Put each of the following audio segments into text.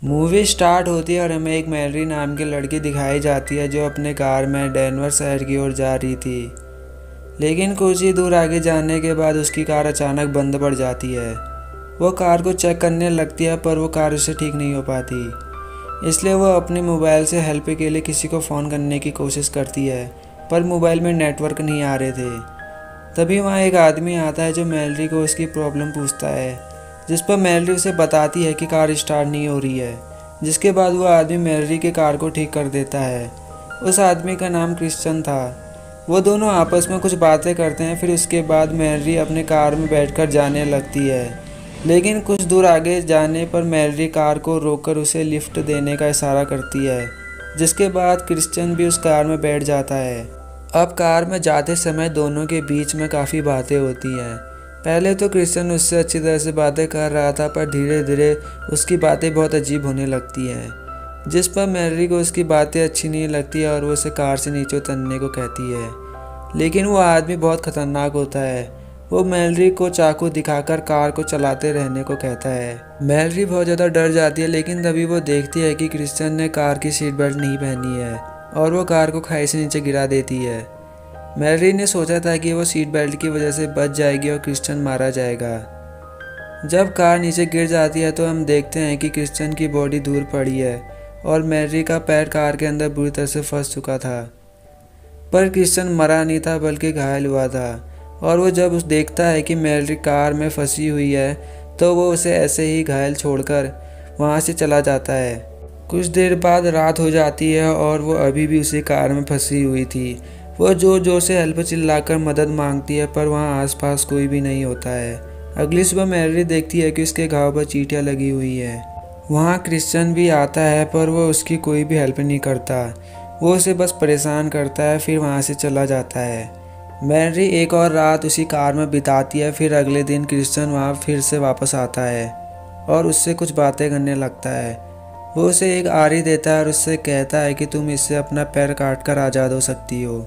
Movie start होती है और हमें एक मैलरी नाम की लड़की दिखाई जाती है जो अपने कार में डेनवर शहर की ओर जा रही थी। लेकिन कुछ ही दूर आगे जाने के बाद उसकी कार अचानक बंद पड़ जाती है। वो कार को चेक करने लगती है पर वो कार उससे ठीक नहीं हो पाती, इसलिए वो अपने मोबाइल से हेल्प के लिए किसी को फ़ोन करने की कोशिश करती है पर मोबाइल में नेटवर्क नहीं आ रहे थे। तभी वहाँ एक आदमी आता है जो मैलरी को उसकी प्रॉब्लम पूछता है, जिस पर मैलरी उसे बताती है कि कार स्टार्ट नहीं हो रही है। जिसके बाद वो आदमी मैलरी के कार को ठीक कर देता है। उस आदमी का नाम क्रिश्चियन था। वो दोनों आपस में कुछ बातें करते हैं। फिर उसके बाद मैलरी अपने कार में बैठकर जाने लगती है, लेकिन कुछ दूर आगे जाने पर मैलरी कार को रोककर उसे लिफ्ट देने का इशारा करती है। जिसके बाद क्रिश्चियन भी उस कार में बैठ जाता है। अब कार में जाते समय दोनों के बीच में काफ़ी बातें होती हैं। पहले तो क्रिश्चियन उससे अच्छी तरह से बातें कर रहा था पर धीरे धीरे उसकी बातें बहुत अजीब होने लगती हैं, जिस पर मैलरी को उसकी बातें अच्छी नहीं लगती और वो उसे कार से नीचे उतरने को कहती है। लेकिन वो आदमी बहुत ख़तरनाक होता है। वो मैलरी को चाकू दिखाकर कार को चलाते रहने को कहता है। मैलरी बहुत ज़्यादा डर जाती है, लेकिन तभी वो देखती है कि क्रिश्चियन ने कार की सीट बेल्ट नहीं पहनी है और वो कार को खाई से नीचे गिरा देती है। मैलरी ने सोचा था कि वो सीट बेल्ट की वजह से बच जाएगी और क्रिश्चियन मारा जाएगा। जब कार नीचे गिर जाती है तो हम देखते हैं कि क्रिश्चियन की बॉडी दूर पड़ी है और मैलरी का पैर कार के अंदर बुरी तरह से फंस चुका था। पर क्रिश्चियन मरा नहीं था बल्कि घायल हुआ था। और वो जब उस देखता है कि मैलरी कार में फंसी हुई है तो वो उसे ऐसे ही घायल छोड़कर वहाँ से चला जाता है। कुछ देर बाद रात हो जाती है और वो अभी भी उसी कार में फंसी हुई थी। वो जोर जोर से हेल्प चिल्लाकर मदद मांगती है पर वहाँ आसपास कोई भी नहीं होता है। अगली सुबह मैलरी देखती है कि उसके घाव पर चींटियाँ लगी हुई है। वहाँ क्रिश्चियन भी आता है पर वो उसकी कोई भी हेल्प नहीं करता। वो उसे बस परेशान करता है, फिर वहाँ से चला जाता है। मैलरी एक और रात उसी कार में बिताती है। फिर अगले दिन क्रिश्चियन वहाँ फिर से वापस आता है और उससे कुछ बातें करने लगता है। वो उसे एक आरी देता है और उससे कहता है कि तुम इससे अपना पैर काट कर आज़ाद हो सकती हो।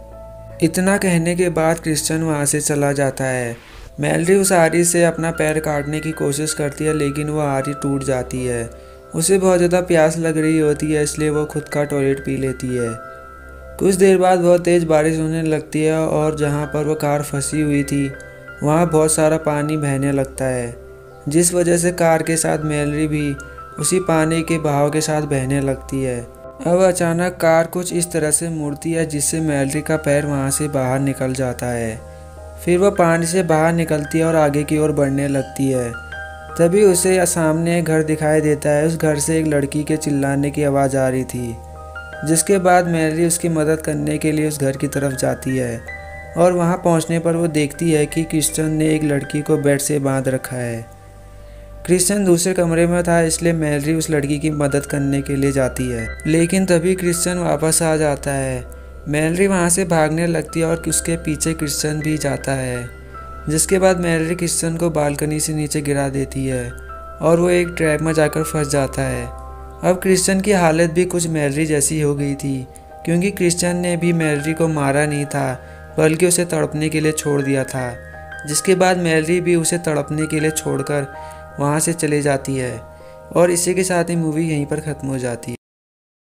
इतना कहने के बाद क्रिश्चियन वहाँ से चला जाता है। मैलरी उस आरी से अपना पैर काटने की कोशिश करती है, लेकिन वो आरी टूट जाती है। उसे बहुत ज़्यादा प्यास लग रही होती है, इसलिए वो खुद का टॉयलेट पी लेती है। कुछ देर बाद बहुत तेज़ बारिश होने लगती है और जहाँ पर वो कार फंसी हुई थी वहाँ बहुत सारा पानी बहने लगता है, जिस वजह से कार के साथ मैलरी भी उसी पानी के बहाव के साथ बहने लगती है। अब अचानक कार कुछ इस तरह से मुड़ती है जिससे मैलरी का पैर वहाँ से बाहर निकल जाता है। फिर वह पानी से बाहर निकलती है और आगे की ओर बढ़ने लगती है। तभी उसे सामने एक घर दिखाई देता है। उस घर से एक लड़की के चिल्लाने की आवाज़ आ रही थी, जिसके बाद मैलरी उसकी मदद करने के लिए उस घर की तरफ जाती है और वहाँ पहुँचने पर वो देखती है कि क्रिश्चियन ने एक लड़की को बेड से बांध रखा है। क्रिश्चियन दूसरे कमरे में था, इसलिए मैलरी उस लड़की की मदद करने के लिए जाती है, लेकिन तभी क्रिश्चियन वापस आ जाता है। मैलरी वहाँ से भागने लगती है और उसके पीछे क्रिश्चियन भी जाता है, जिसके बाद मैलरी क्रिश्चियन को बालकनी से नीचे गिरा देती है और वो एक ट्रैप में जाकर फंस जाता है। अब क्रिश्चियन की हालत भी कुछ मैलरी जैसी हो गई थी, क्योंकि क्रिश्चियन ने भी मैलरी को मारा नहीं था बल्कि उसे तड़पने के लिए छोड़ दिया था। जिसके बाद मैलरी भी उसे तड़पने के लिए छोड़कर वहाँ से चली जाती है और इसी के साथ ही मूवी यहीं पर ख़त्म हो जाती है।